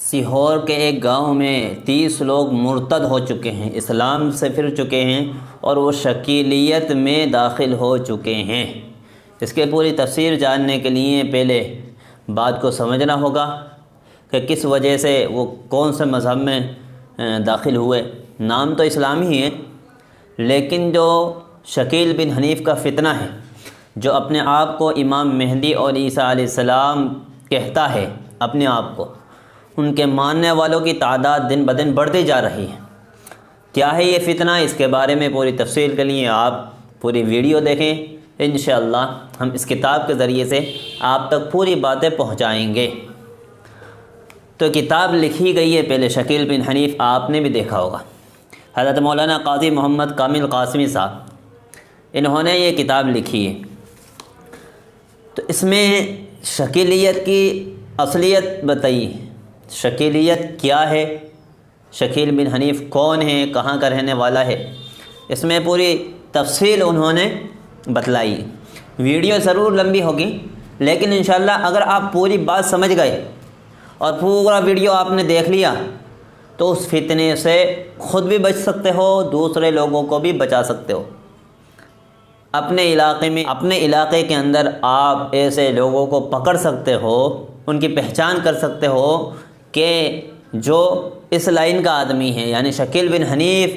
سیہور کے ایک گاؤں میں 30 لوگ مرتد ہو چکے ہیں، اسلام سے پھر چکے ہیں اور وہ شکیلیت میں داخل ہو چکے ہیں۔ اس کے پوری تفسیر جاننے کے لیے پہلے بات کو سمجھنا ہوگا کہ کس وجہ سے وہ کون سے مذہب میں داخل ہوئے۔ نام تو اسلامی ہی ہے، لیکن جو شکیل بن حنیف کا فتنہ ہے، جو اپنے آپ کو امام مہدی اور عیسیٰ علیہ السلام کہتا ہے اپنے آپ کو، ان کے ماننے والوں کی تعداد دن بدن بڑھتی جا رہی ہے۔ کیا ہے یہ فتنہ؟ اس کے بارے میں پوری تفصیل کے لیے آپ پوری ویڈیو دیکھیں، انشاءاللہ ہم اس کتاب کے ذریعے سے آپ تک پوری باتیں پہنچائیں گے۔ تو کتاب لکھی گئی ہے پہلے شکیل بن حنیف، آپ نے بھی دیکھا ہوگا، حضرت مولانا قاضی محمد کامل قاسمی صاحب، انہوں نے یہ کتاب لکھی ہے۔ تو اس میں شکیلیت کی اصلیت بتائی، شکیلیت کیا ہے، شکیل بن حنیف کون ہے، کہاں کا رہنے والا ہے، اس میں پوری تفصیل انہوں نے بتلائی۔ ویڈیو ضرور لمبی ہوگی، لیکن انشاءاللہ اگر آپ پوری بات سمجھ گئے اور پورا ویڈیو آپ نے دیکھ لیا تو اس فتنے سے خود بھی بچ سکتے ہو، دوسرے لوگوں کو بھی بچا سکتے ہو۔ اپنے علاقے میں، اپنے علاقے کے اندر آپ ایسے لوگوں کو پکڑ سکتے ہو، ان کی پہچان کر سکتے ہو کہ جو اس لائن کا آدمی ہے، یعنی شکیل بن حنیف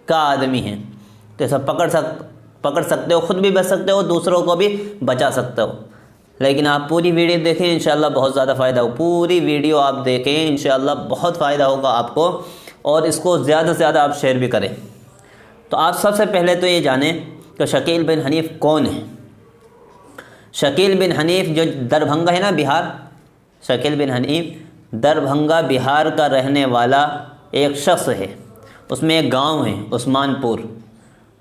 کا آدمی ہے، تو ایسا پکڑ سکتے ہو، خود بھی بچ سکتے ہو، دوسروں کو بھی بچا سکتے ہو۔ لیکن آپ پوری ویڈیو دیکھیں، انشاءاللہ بہت زیادہ فائدہ ہو۔ پوری ویڈیو آپ دیکھیں، انشاءاللہ بہت فائدہ ہوگا آپ کو، اور اس کو زیادہ سے زیادہ آپ شیئر بھی کریں۔ تو آپ سب سے پہلے تو یہ جانیں کہ شکیل بن حنیف کون ہے۔ شکیل بن حنیف جو دربھنگہ ہے نا، بہار، شکیل بن حنیف دربھنگہ بہار کا رہنے والا ایک شخص ہے۔ اس میں ایک گاؤں ہے عثمان پور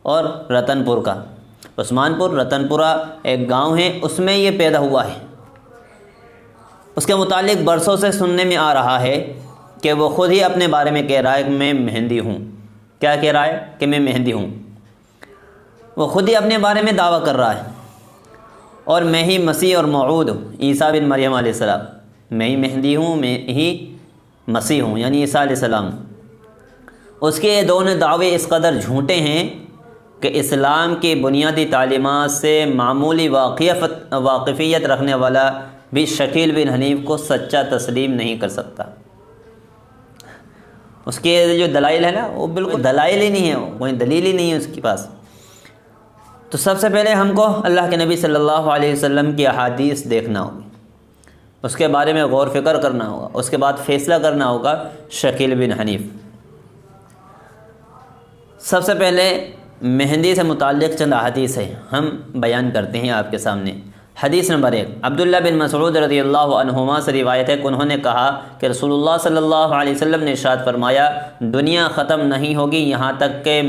اور رتن پور کا۔ عثمان پور رتن پورہ ایک گاؤں ہے، اس میں یہ پیدا ہوا ہے۔ اس کے متعلق برسوں سے سننے میں آ رہا ہے کہ وہ خود ہی اپنے بارے میں کہہ رہا ہے کہ میں مہدی ہوں۔ کیا کہہ رہا ہے؟ کہ میں مہدی ہوں۔ وہ خود ہی اپنے بارے میں دعویٰ کر رہا ہے، اور میں ہی مسیح اور موعود ہوں، عیسیٰ بن مریم علیہ السلام۔ میں ہی مہدی ہوں، میں ہی مسیح ہوں، یعنی عیسیٰ علیہ السلام۔ اس کے یہ دونوں دعوے اس قدر جھوٹے ہیں کہ اسلام کی بنیادی تعلیمات سے معمولی واقفیت رکھنے والا بھی شکیل بن حنیف کو سچا تسلیم نہیں کر سکتا۔ اس کے جو دلائل ہے نا، وہ بالکل دلائل ہی نہیں ہے، کوئی دلیل ہی نہیں ہے اس کے پاس۔ تو سب سے پہلے ہم کو اللہ کے نبی صلی اللہ علیہ وسلم کی احادیث دیکھنا ہوگی، اس کے بارے میں غور فکر کرنا ہوگا، اس کے بعد فیصلہ کرنا ہوگا شکیل بن حنیف۔ سب سے پہلے مہدی سے متعلق چند احادیث ہیں، ہم بیان کرتے ہیں آپ کے سامنے۔ حدیث نمبر 1، عبداللہ بن مسعود رضی اللہ عنہما سے روایت ہے کہ انہوں نے کہا کہ رسول اللہ صلی اللہ علیہ وسلم نے ارشاد فرمایا، دنیا ختم نہیں ہوگی یہاں تک کہ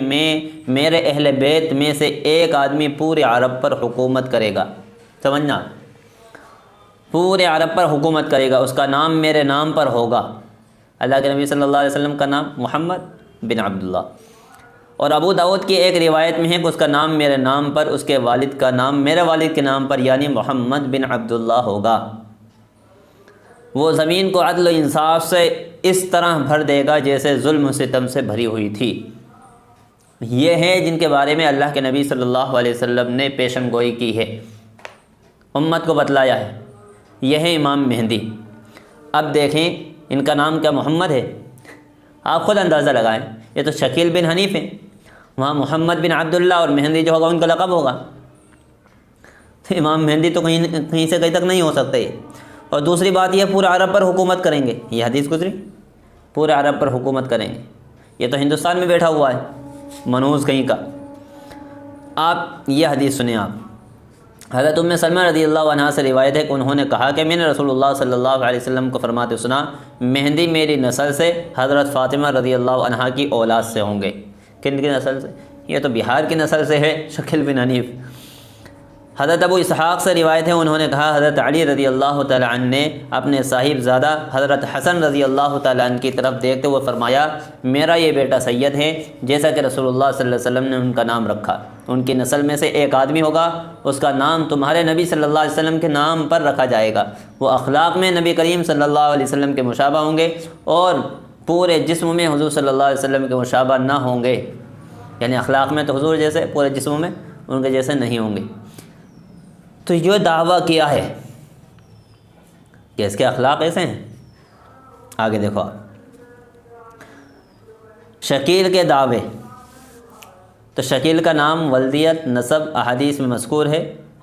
میرے اہل بیت میں سے ایک آدمی پورے عرب پر حکومت کرے گا۔ سمجھنا، پورے عرب پر حکومت کرے گا، اس کا نام میرے نام پر ہوگا۔ اللہ کے نبی صلی اللہ علیہ وسلم کا نام محمد بن عبداللہ، اور ابو داؤد کی ایک روایت میں ہے کہ اس کا نام میرے نام پر، اس کے والد کا نام میرے والد کے نام پر، یعنی محمد بن عبداللہ ہوگا۔ وہ زمین کو عدل و انصاف سے اس طرح بھر دے گا جیسے ظلم و ستم سے بھری ہوئی تھی۔ یہ ہیں جن کے بارے میں اللہ کے نبی صلی اللہ علیہ وسلم نے پیشن گوئی کی ہے، امت کو بتلایا ہے۔ یہ ہے امام مہدی۔ اب دیکھیں ان کا نام کیا محمد ہے؟ آپ خود اندازہ لگائیں، یہ تو شکیل بن حنیف ہیں، وہاں محمد بن عبداللہ، اور مہدی جو ہوگا ان کا لقب ہوگا۔ تو امام مہدی تو کہیں سے کہیں تک نہیں ہو سکتے یہ۔ اور دوسری بات یہ پورے عرب پر حکومت کریں گے، یہ حدیث گزری، پورے عرب پر حکومت کریں گے۔ یہ تو ہندوستان میں بیٹھا ہوا ہے، منوز کہیں کا۔ آپ یہ حدیث سنیں۔ آپ حضرت ام سلمہ رضی اللہ عنہا سے روایت ہے کہ انہوں نے کہا کہ میں نے رسول اللہ صلی اللہ علیہ وسلم کو فرماتے سنا، مہدی میری نسل سے حضرت فاطمہ رضی اللہ عنہا کی اولاد سے ہوں گے۔ کن کی نسل سے؟ یہ تو بہار کی نسل سے ہے شکیل بن حنیف۔ حضرت ابو اسحاق سے روایت ہے، انہوں نے کہا حضرت علی رضی اللہ تعالیٰ عنہ نے اپنے صاحب زادہ حضرت حسن رضی اللہ تعالیٰ عنہ کی طرف دیکھتے ہوئے فرمایا میرا یہ بیٹا سید ہے، جیسا کہ رسول اللہ صلی اللہ علیہ وسلم نے ان کا نام رکھا۔ ان کی نسل میں سے ایک آدمی ہوگا، اس کا نام تمہارے نبی صلی اللہ علیہ وسلم کے نام پر رکھا جائے گا۔ وہ اخلاق میں نبی کریم صلی اللہ علیہ وسلم کے مشابہ ہوں گے اور پورے جسم میں حضور صلی اللہ علیہ وسلم کے مشابہ نہ ہوں گے، یعنی اخلاق میں تو حضور جیسے، پورے جسم میں ان کے جیسے نہیں ہوں گے۔ تو یہ دعویٰ کیا ہے کہ اس کے اخلاق ایسے ہیں؟ آگے دیکھو آپ، شکیل کے دعوے۔ تو شکیل کا نام، ولدیت، نسب احادیث میں مذکور ہے۔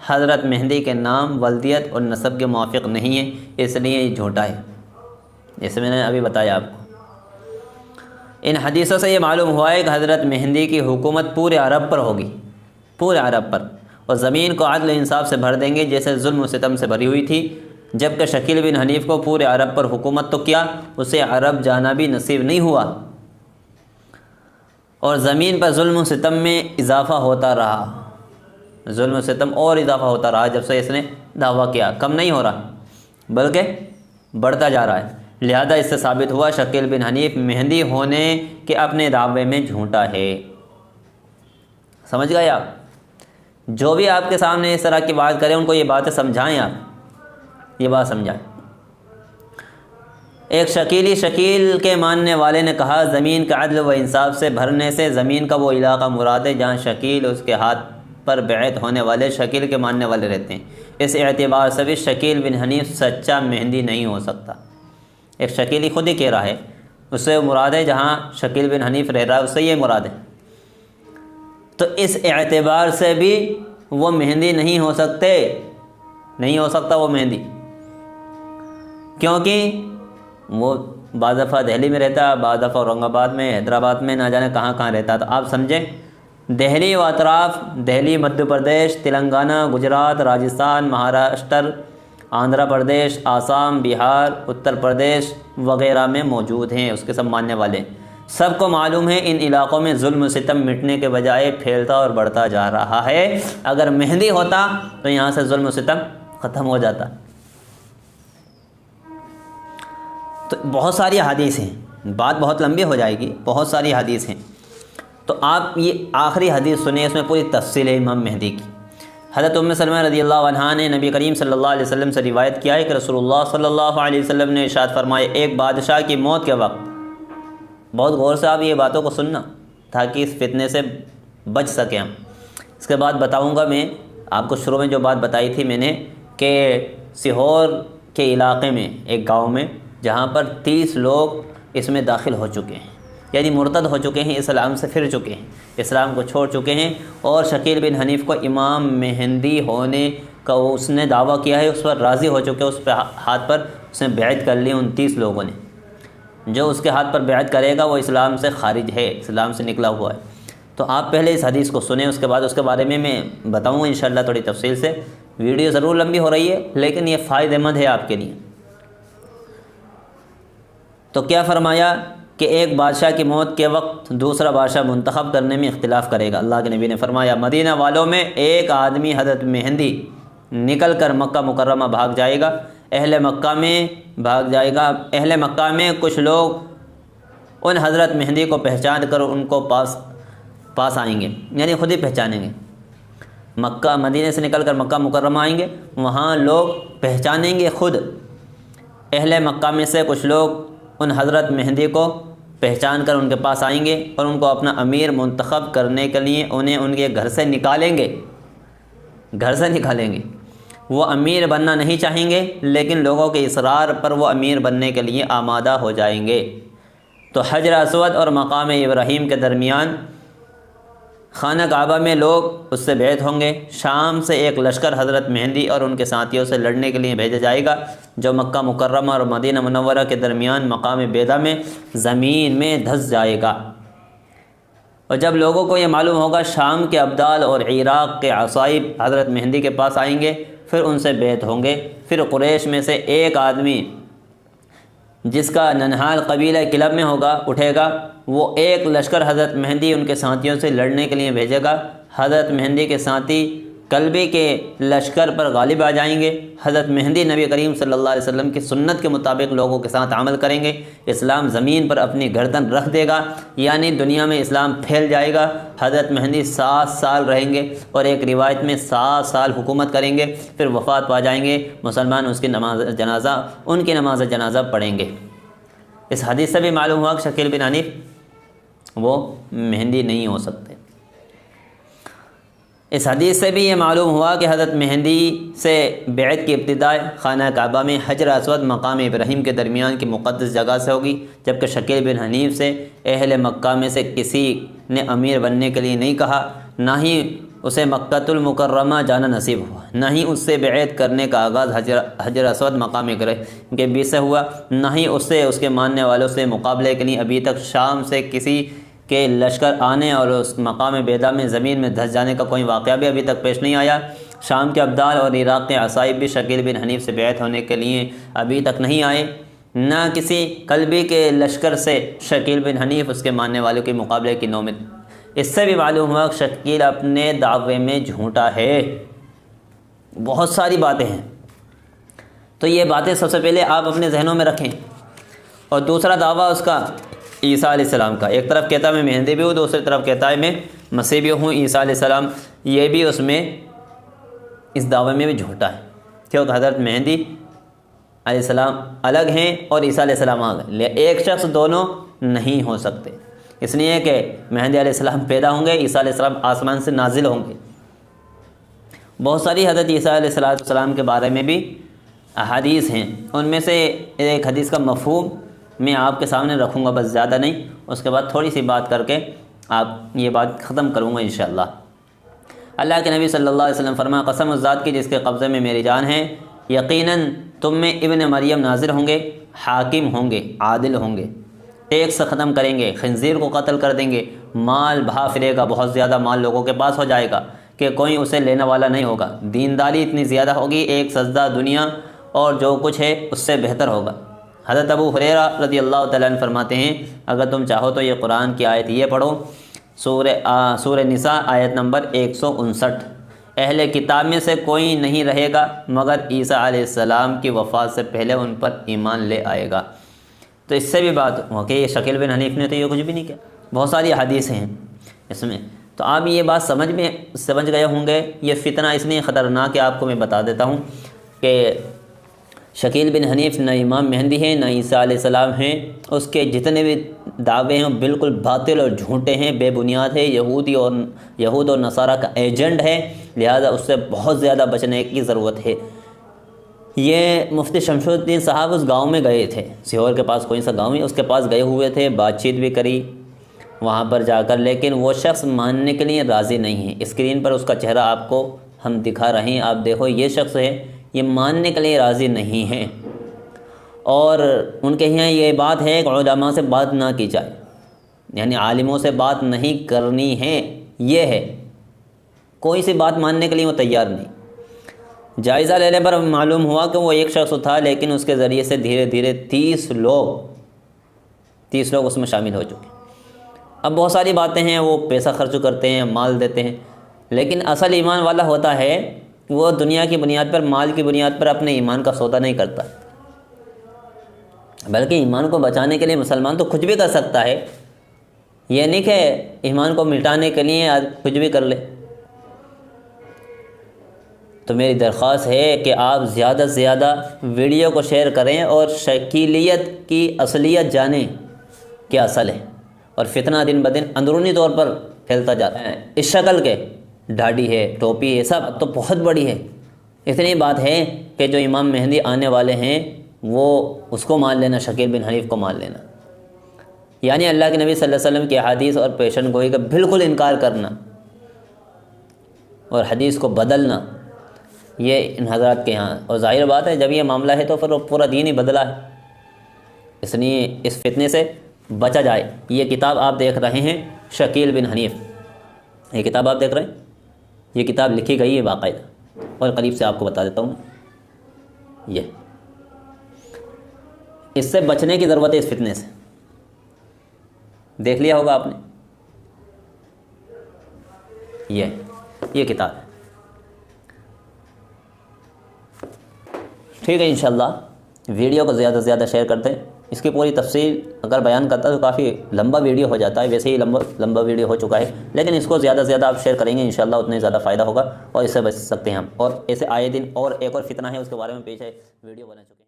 حضرت مہدی کے نام، ولدیت اور نسب کے موافق نہیں ہے، اس لیے یہ جھوٹا ہے، جیسے میں نے ابھی بتایا آپ کو۔ ان حدیثوں سے یہ معلوم ہوا ہے کہ حضرت مہدی کی حکومت پورے عرب پر ہوگی، پورے عرب پر، اور زمین کو عدل و انصاف سے بھر دیں گے جیسے ظلم و ستم سے بھری ہوئی تھی۔ جبکہ شکیل بن حنیف کو پورے عرب پر حکومت تو کیا، اسے عرب جانا بھی نصیب نہیں ہوا، اور زمین پر ظلم و ستم میں اضافہ ہوتا رہا، ظلم و ستم اور اضافہ ہوتا رہا جب سے اس نے دعویٰ کیا، کم نہیں ہو رہا بلکہ بڑھتا جا رہا ہے۔ لہذا اس سے ثابت ہوا شکیل بن حنیف مہدی ہونے کے اپنے دعوے میں جھوٹا ہے۔ سمجھ گئے آپ؟ جو بھی آپ کے سامنے اس طرح کی بات کریں ان کو یہ باتیں سمجھائیں، آپ یہ بات سمجھائیں۔ ایک شکیل کے ماننے والے نے کہا زمین کا عدل و انصاف سے بھرنے سے زمین کا وہ علاقہ مراد ہے جہاں شکیل اس کے ہاتھ پر بیعت ہونے والے شکیل کے ماننے والے رہتے ہیں۔ اس اعتبار سے بھی شکیل بن حنیف سچا مہدی نہیں ہو سکتا۔ ایک شکیلی خود ہی کہہ رہا ہے، اس سے مراد ہے جہاں شکیل بن حنیف رہ رہا ہے اس سے یہ مراد ہے۔ تو اس اعتبار سے بھی وہ مہدی نہیں ہو سکتے، نہیں ہو سکتا وہ مہدی، کیونکہ وہ بعض دفعہ دہلی میں رہتا ہے، بعض دفعہ اورنگ آباد میں، حیدرآباد میں، نہ جانے کہاں کہاں رہتا ہے۔ تو آپ سمجھیں دہلی و اطراف، دہلی، مدھیہ پردیش، تلنگانہ، گجرات، راجستھان، مہاراشٹر، آندھرا پردیش، آسام، بہار، اتر پردیش وغیرہ میں موجود ہیں اس کے سب ماننے والے۔ سب کو معلوم ہے ان علاقوں میں ظلم و ستم مٹنے کے بجائے پھیلتا اور بڑھتا جا رہا ہے۔ اگر مہدی ہوتا تو یہاں سے ظلم و ستم ختم ہو جاتا۔ تو بہت ساری حدیث ہیں، بات بہت لمبی ہو جائے گی، بہت ساری حدیث ہیں۔ تو آپ یہ آخری حدیث سنیں، اس میں پوری تفصیل ہے امام مہدی کی۔ حضرت ام سلمہ رضی اللہ عنہا نے نبی کریم صلی اللہ علیہ وسلم سے روایت کیا ہے کہ رسول اللہ صلی اللہ علیہ وسلم نے ارشاد فرمایا ایک بادشاہ کی موت کے وقت، بہت غور سے آپ یہ باتوں کو سننا تاکہ اس فتنے سے بچ سکیں ہم۔ اس کے بعد بتاؤں گا میں آپ کو، شروع میں جو بات بتائی تھی میں نے کہ سیہور کے علاقے میں ایک گاؤں میں جہاں پر 30 لوگ اس میں داخل ہو چکے ہیں، یعنی مرتد ہو چکے ہیں، اسلام سے پھر چکے ہیں، اسلام کو چھوڑ چکے ہیں، اور شکیل بن حنیف کو امام مہدی ہونے کا اس نے دعویٰ کیا ہے، اس پر راضی ہو چکے، اس پہ ہاتھ پر اس نے بیعت کر لی ان 30 لوگوں نے۔ جو اس کے ہاتھ پر بیعت کرے گا وہ اسلام سے خارج ہے، اسلام سے نکلا ہوا ہے۔ تو آپ پہلے اس حدیث کو سنیں، اس کے بعد اس کے بارے میں بتاؤں گا انشاءاللہ تھوڑی تفصیل سے۔ ویڈیو ضرور لمبی ہو رہی ہے لیکن یہ فائدہ مند ہے آپ کے لیے۔ تو کیا فرمایا کہ ایک بادشاہ کی موت کے وقت دوسرا بادشاہ منتخب کرنے میں اختلاف کرے گا۔ اللہ کے نبی نے فرمایا مدینہ والوں میں ایک آدمی حضرت مہدی نکل کر مکہ مکرمہ بھاگ جائے گا، اہل مکہ میں بھاگ جائے گا، اہل مکہ میں کچھ لوگ ان حضرت مہدی کو پہچان کر ان کو پاس آئیں گے، یعنی خود ہی پہچانیں گے۔ مکہ مدینہ سے نکل کر مکہ مکرمہ آئیں گے، وہاں لوگ پہچانیں گے خود، اہل مکہ میں سے کچھ لوگ ان حضرت مہدی کو پہچان کر ان کے پاس آئیں گے اور ان کو اپنا امیر منتخب کرنے کے لیے انہیں ان کے گھر سے نکالیں گے، گھر سے نکالیں گے۔ وہ امیر بننا نہیں چاہیں گے لیکن لوگوں کے اصرار پر وہ امیر بننے کے لیے آمادہ ہو جائیں گے۔ تو حجر اسود اور مقام ابراہیم کے درمیان خانہ کعبہ میں لوگ اس سے بیعت ہوں گے۔ شام سے ایک لشکر حضرت مہدی اور ان کے ساتھیوں سے لڑنے کے لیے بھیجا جائے گا جو مکہ مکرمہ اور مدینہ منورہ کے درمیان مقام بیدا میں زمین میں دھس جائے گا۔ اور جب لوگوں کو یہ معلوم ہوگا شام کے ابدال اور عراق کے عصائب حضرت مہدی کے پاس آئیں گے، پھر ان سے بیعت ہوں گے۔ پھر قریش میں سے ایک آدمی جس کا ننہال قبیلہ کلب میں ہوگا اٹھے گا، وہ ایک لشکر حضرت مہدی ان کے ساتھیوں سے لڑنے کے لیے بھیجے گا۔ حضرت مہدی کے ساتھی کلبے کے لشکر پر غالب آ جائیں گے۔ حضرت مہدی نبی کریم صلی اللہ علیہ وسلم کی سنت کے مطابق لوگوں کے ساتھ عمل کریں گے، اسلام زمین پر اپنی گردن رکھ دے گا، یعنی دنیا میں اسلام پھیل جائے گا۔ حضرت مہدی 7 سال رہیں گے اور ایک روایت میں 7 سال حکومت کریں گے، پھر وفات پا جائیں گے۔ مسلمان ان کی نماز جنازہ پڑھیں گے۔ اس حدیث سے بھی معلوم ہوا کہ شکیل بن حنیف وہ مہدی نہیں ہو سکتے۔ اس حدیث سے بھی یہ معلوم ہوا کہ حضرت مہدی سے بیعت کی ابتدا خانہ کعبہ میں حجر اسود مقام ابراہیم کے درمیان کی مقدس جگہ سے ہوگی، جبکہ شکیل بن حنیف سے اہل مکہ میں سے کسی نے امیر بننے کے لیے نہیں کہا، نہ ہی اسے مکۃ المکرمہ جانا نصیب ہوا، نہ ہی اس سے بیعت کرنے کا آغاز حجر اسود مقام ابراہیم کے بیچ سے ہوا، نہ ہی اس سے اس کے ماننے والوں سے مقابلے کے لیے ابھی تک شام سے کسی کہ لشکر آنے اور اس مقام بیدا میں زمین میں دھس جانے کا کوئی واقعہ بھی ابھی تک پیش نہیں آیا۔ شام کے ابدال اور عراق کے عصائب بھی شکیل بن حنیف سے بیعت ہونے کے لیے ابھی تک نہیں آئے، نہ کسی کلبی کے لشکر سے شکیل بن حنیف اس کے ماننے والوں کے مقابلے کی نومید۔ اس سے بھی معلوم ہوا کہ شکیل اپنے دعوے میں جھوٹا ہے۔ بہت ساری باتیں ہیں، تو یہ باتیں سب سے پہلے آپ اپنے ذہنوں میں رکھیں۔ اور دوسرا دعویٰ اس کا عیسیٰ علیہ السلام کا، ایک طرف کہتا ہے میں مہدی بھی ہوں، دوسری طرف کہتا ہے میں مسیح بھی ہوں۔ عیسیٰ علیہ السلام یہ بھی اس میں اس دعوے میں بھی جھوٹا ہے، کیونکہ حضرت مہدی علیہ السلام الگ ہیں اور عیسیٰ علیہ السلام الگ ہیں، ایک شخص دونوں نہیں ہو سکتے، اس لیے کہ مہدی علیہ السلام پیدا ہوں گے، عیسیٰ علیہ السلام آسمان سے نازل ہوں گے۔ بہت ساری حضرت عیسیٰ علیہ السلام کے بارے میں بھی احادیث ہیں، ان میں سے ایک حدیث کا مفہوم میں آپ کے سامنے رکھوں گا، بس زیادہ نہیں، اس کے بعد تھوڑی سی بات کر کے آپ یہ بات ختم کروں گا انشاءاللہ۔ اللہ کے نبی صلی اللہ علیہ وسلم فرمایا، قسم اس ذات کی جس کے قبضے میں میری جان ہے، یقیناً تم میں ابن مریم نازل ہوں گے، حاکم ہوں گے، عادل ہوں گے، ٹیکس ختم کریں گے، خنزیر کو قتل کر دیں گے، مال بہا پھرے گا، بہت زیادہ مال لوگوں کے پاس ہو جائے گا کہ کوئی اسے لینے والا نہیں ہوگا، دینداری اتنی زیادہ ہوگی، ایک سجدہ دنیا اور جو کچھ ہے اس سے بہتر ہوگا۔ حضرت ابو ہریرہ رضی اللہ تعالیٰ عنہ فرماتے ہیں، اگر تم چاہو تو یہ قرآن کی آیت یہ پڑھو، سورہ نساء آیت نمبر 159، اہل کتاب میں سے کوئی نہیں رہے گا مگر عیسیٰ علیہ السلام کی وفات سے پہلے ان پر ایمان لے آئے گا۔ تو اس سے بھی بات ہو کہ یہ شکیل بن حنیف نے تو یہ کچھ بھی نہیں کیا، بہت ساری حدیث ہیں اس میں۔ تو آپ یہ بات سمجھ گئے ہوں گے۔ یہ فتنہ اس لیے خطرناک ہے، آپ کو میں بتا دیتا ہوں کہ شکیل بن حنیف نہ امام مہدی ہیں نہ عیسیٰ علیہ السلام ہیں، اس کے جتنے بھی دعوے ہیں بالکل باطل اور جھوٹے ہیں، بے بنیاد ہے، یہود اور نصارہ کا ایجنٹ ہے، لہذا اس سے بہت زیادہ بچنے کی ضرورت ہے۔ یہ مفتی شمس الدین صاحب اس گاؤں میں گئے تھے، سیہور کے پاس کوئی سا گاؤں ہے، اس کے پاس گئے ہوئے تھے، بات چیت بھی کری وہاں پر جا کر، لیکن وہ شخص ماننے کے لیے راضی نہیں ہے۔ اسکرین پر اس کا چہرہ آپ کو ہم دکھا رہے ہیں، آپ دیکھو یہ شخص ہے، یہ ماننے کے لیے راضی نہیں ہیں، اور ان کے یہاں یہ بات ہے کہ علماء سے بات نہ کی جائے، یعنی عالموں سے بات نہیں کرنی ہے، یہ ہے، کوئی سی بات ماننے کے لیے وہ تیار نہیں۔ جائزہ لینے پر معلوم ہوا کہ وہ ایک شخص تھا، لیکن اس کے ذریعے سے دھیرے دھیرے 30 لوگ اس میں شامل ہو چکے۔ اب بہت ساری باتیں ہیں، وہ پیسہ خرچ کرتے ہیں، مال دیتے ہیں، لیکن اصل ایمان والا ہوتا ہے وہ دنیا کی بنیاد پر، مال کی بنیاد پر اپنے ایمان کا سودا نہیں کرتا، بلکہ ایمان کو بچانے کے لیے مسلمان تو کچھ بھی کر سکتا ہے، یہ نہیں کہ ایمان کو مٹانے کے لیے کچھ بھی کر لے۔ تو میری درخواست ہے کہ آپ زیادہ سے زیادہ ویڈیو کو شیئر کریں اور شکیلیت کی اصلیت جانیں کیا اصل ہے، اور فتنہ دن بدن اندرونی طور پر پھیلتا جاتا ہے۔ اس شکل کے ڈاڑھی ہے، ٹوپی ہے، سب تو بہت بڑی ہے۔ اتنی بات ہے کہ جو امام مہدی آنے والے ہیں وہ اس کو مان لینا، شکیل بن حنیف کو مان لینا، یعنی اللہ کے نبی صلی اللہ علیہ وسلم کی حدیث اور پیشن گوئی کا بالکل انکار کرنا اور حدیث کو بدلنا، یہ ان حضرات کے ہاں، اور ظاہر بات ہے جب یہ معاملہ ہے تو پھر وہ پورا دین ہی بدلا ہے، اس لیے اس فتنے سے بچا جائے۔ یہ کتاب آپ دیکھ رہے ہیں شکیل بن حنیف، یہ کتاب آپ دیکھ رہے ہیں، یہ کتاب لکھی گئی ہے باقاعدہ، اور قریب سے آپ کو بتا دیتا ہوں، یہ اس سے بچنے کی ضرورت ہے، اس فتنے سے۔ دیکھ لیا ہوگا آپ نے، یہ کتاب ہے، ٹھیک ہے انشاءاللہ ویڈیو کو زیادہ سے زیادہ شیئر کرتے ہیں. اس کی پوری تفصیل اگر بیان کرتا تو کافی لمبا ویڈیو ہو جاتا ہے، ویسے ہی لمبا ویڈیو ہو چکا ہے، لیکن اس کو زیادہ سے زیادہ آپ شیئر کریں گے انشاءاللہ اتنے زیادہ فائدہ ہوگا اور اس سے بچ سکتے ہیں ہم. اور ایسے آئے دن اور ایک اور فتنہ ہے اس کے بارے میں پیچھے ویڈیو بنا چکے ہیں.